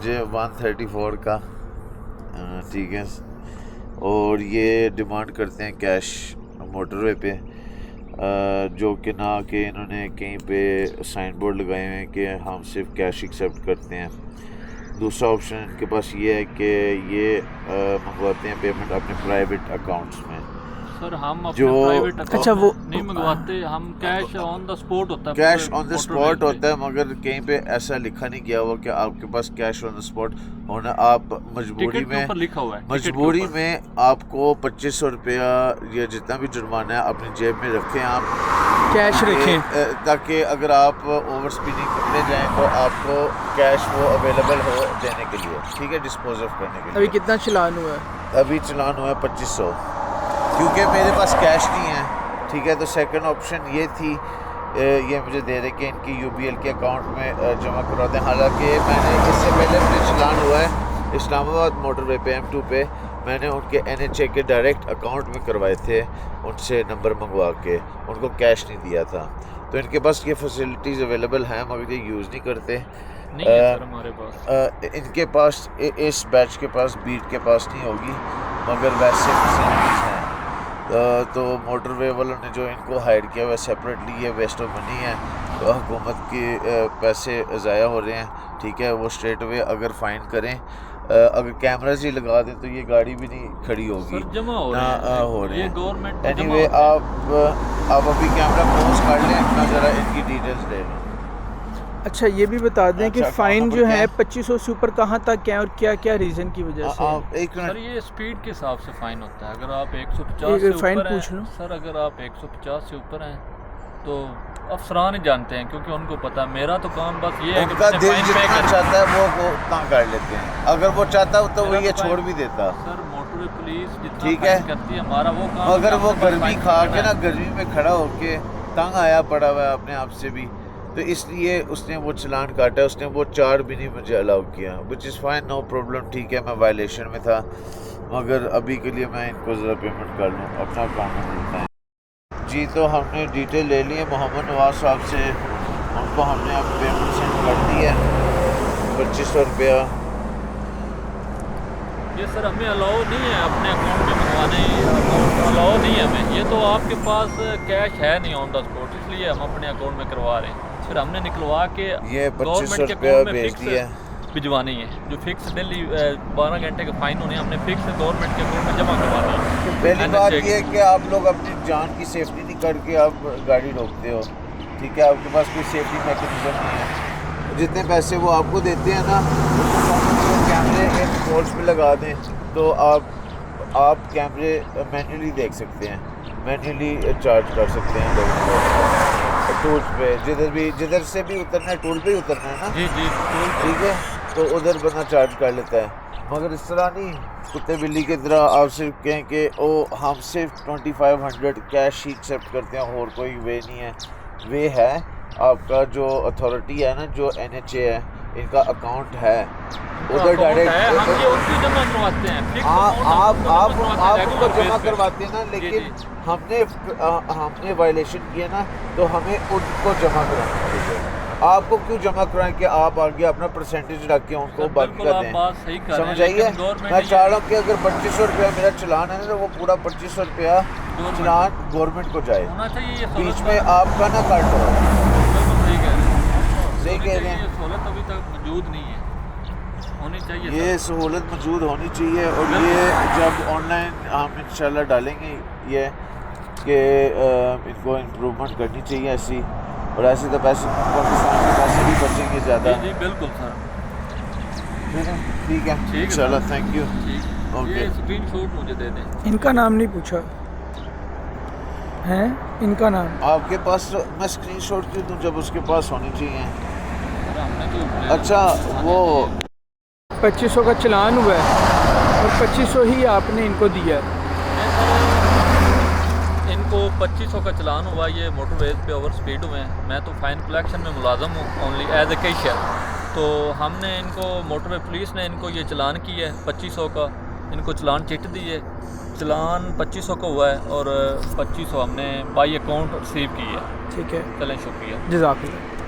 मुझे 134 का, ठीक है। और ये डिमांड करते हैं कैश मोटरवे पे, जो कि ना कि इन्होंने कहीं पे साइन बोर्ड लगाए हुए हैं कि हम सिर्फ कैश एक्सेप्ट करते हैं। दूसरा ऑप्शन इनके पास ये है कि ये मंगवाते हैं पेमेंट अपने प्राइवेट अकाउंट्स में। सर हम अपने जो प्राइवेट अच्छा वो नहीं मंगवाते, हम कैश ऑन द स्पॉट होता है, cash on the motorway spot पे। होता है, मगर कहीं पे ऐसा लिखा नहीं गया हुआ कि आपके पास कैश ऑन द स्पॉट होना। आप मजबूरी टिकट के में ऊपर लिखा हुआ है, टिकट के मजबूरी ऊपर। में आपको 2500 रुपया या जितना भी जुर्माना है अपनी जेब में रखें आप, कैश रखें, ताकि अगर आप ओवर स्पीडिंग पकड़े जाएं तो आपको कैश वो अवेलेबल हो देने के लिए, ठीक है, डिस्पोज ऑफ करने के अभी लिए। कितना चलान हुआ है? अभी चलान हुआ है 2500, क्योंकि मेरे पास कैश नहीं है, ठीक है। तो सेकंड ऑप्शन ये थी, ये मुझे दे रहे कि इनकी यूबीएल के अकाउंट में जमा करवा दें। हालांकि मैंने इससे पहले मुझे चलान हुआ है इस्लामाबाद मोटरवे पे M2 पे, मैंने उनके NHA के डायरेक्ट अकाउंट में करवाए थे, उनसे नंबर मंगवा के, उनको कैश नहीं दिया था। तो इनके पास ये फैसिलिटीज़ अवेलेबल हैं मगर ये यूज़ नहीं करते। नहीं है सर हमारे पास। इनके पास इस बैच के पास, बीट के पास नहीं होगी, मगर वैसे फैसिलिटीज़ हैं। तो मोटरवे वालों ने जो इनको हायर किया हुआ है सेपरेटली, ये वेस्ट ऑफ मनी है, तो हुकूमत के पैसे ज़ाया हो रहे हैं, ठीक है। वो स्ट्रेट वे अगर फ़ाइन करें, अगर कैमराज ही लगा दें तो ये गाड़ी भी नहीं खड़ी होगी, सर जमा हो ना रहे हैं, हो रहे ये हैं। गवर्नमेंट एनीवे आप अभी कैमरा क्लोज कर लें, अपना ज़रा इनकी डिटेल्स ले लें। अच्छा ये भी बता दें कि अच्छा, फ़ाइन कहाँ जो पर है क्या? 2500 से ऊपर कहाँ तक है और क्या क्या रीज़न की वजह से है? आप एक सर मिनट, ये स्पीड के हिसाब से फाइन होता है। अगर आप 150 एक से फाइन ऊपर पूछ लूं? हैं, सर अगर आप 150 से ऊपर हैं तो अफसरान ही जानते हैं, क्योंकि उनको पता। मेरा तो काम बस ये है कि उनका मैंने दिल फाइन पे जितना कर। चाहता है वो उतना कर लेते हैं। अगर वो चाहता तो वो मेरा ये तो छोड़ फाइन- भी देता, सर मोटरवे पुलिस जितना ठीक फाइन है। करती है, हमारा वो काम। अगर वो हमने बस गर्मी फाइन खा करना के ना, है। गर्मी में खड़ा होके तंग आया पड़ा हुआ है अपने आप से भी, तो इसलिए उसने वो चलान काटा, उसने वो 4 भी नहीं मुझे अलाउ किया, which is fine, no problem, ठीक है। मैं वायलेशन में था, मगर अभी के लिए मैं इनको ज़रा पेमेंट कर लूँ, अपना काम मिलता है जी। तो हमने डिटेल ले ली है मोहम्मद नवाज साहब से, उनको हमने अब पेमेंट सेंड कर दी है 2500 रुपया। ये सर हमें अलाउ नहीं है अपने अकाउंट में मंगवाने, अकाउंट अलाउ नहीं है हमें। ये तो आपके पास कैश है नहीं ऑन द स्पॉट, इसलिए हम अपने अकाउंट में करवा रहे हैं। फिर हमने निकलवा के ये 2500 गवर्नमेंट के रुपया अकाउंट में भेज फिक्स दिया। भिजवानी है, जो फिक्स डेली 12 घंटे के फाइन होने, हमने फिक्स गवर्नमेंट के अकाउंट में जमा करवाना है। पहली बात ये है कि आप लोग अपनी जान की सेफ्टी नहीं करके आप गाड़ी रोकते हो, ठीक है। आपके पास कोई सेफ्टी मैकेनिज्म नहीं है। जितने पैसे वो आपको देते हैं ना, कैमरे इन पोल्स पे लगा दें तो आप कैमरे मैन्युअली देख सकते हैं, मैन्युअली चार्ज कर सकते हैं लोगों को टूल्स पे। जिधर से भी उतरना है, टूल पे ही उतरना है ना, जी जी ठीक है, तो उधर बंदा चार्ज कर लेता है। मगर इस तरह नहीं कुत्ते बिल्ली की तरह आप सिर्फ कहें कि ओ हम सिर्फ 2500 कैश ही एक्सेप्ट करते हैं, और कोई वे नहीं है। वे है आपका जो अथॉरिटी है ना, जो NHA है, इनका अकाउंट है उधर डायरेक्ट। हम ये उनकी जमा करवाते हैं, fixed amount आप हमको जमा करवाते हैं उनको regular जमा base पे। करवाते हैं ना, जी, लेकिन जी। हमने वायलेशन किया ना, तो हमें उनको जमा कराना चाहिए। आपको क्यों जमा कराएं कि आप आगे अपना परसेंटेज रख के उनको सर, बाकी बिल्कुल का आप दें, बात सही कर रहे हैं, समझ आइए। लेकिन गवर्नमेंट मैं ये- चाह रहा हूँ कि अगर 2500 रुपया मेरा चलान है ना, तो वो पूरा 2500 रुपया चलान गवर्नमेंट को जाए, होना चाहिए। ये बीच सहूलत में आपका ना काट हो। बिल्कुल सही कह रहे हैं। सही होनी कह रहे चाहिए, हैं। ये सहूलत अभी तक मौजूद नहीं है, होनी चाहिए ये सर। सहूलत मौजूद होनी चाहिए, और ये जब ऑनलाइन हम इंशाल्लाह डालेंगे ये कि इनको इम्प्रूवमेंट करनी चाहिए ऐसी, और ऐसे तो पैसे पाकिस्तान के पैसे भी बचेंगे ज़्यादा। जी जी बिल्कुल सर, ठीक है है इंशाल्लाह, सर। Thank you. ठीक। ओके। ये स्क्रीनशॉट मुझे दे दें। इनका नाम नहीं पूछा है, इनका नाम आपके पास मैं स्क्रीनशॉट क्यों दूँ जब उसके पास होनी चाहिए। सर, हमने तो अच्छा वो 2500 का चलान हुआ है और 2500 ही आपने इनको दिया है। इनको 2500 का चलान हुआ, ये मोटरवेज पे ओवर स्पीड हुए हैं। मैं तो फाइन कलेक्शन में मुलाजम हूँ, ओनली एज ए कैशियर। तो हमने इनको मोटरवे पुलिस ने इनको ये चलान किया है 2500 का, इनको चलान चिट दी है। चलान 2500 का हुआ है और 2500 हमने बाई अकाउंट रिसीव की है। ठीक है, चलें शुक्रिया। जज़ाकल्लाह।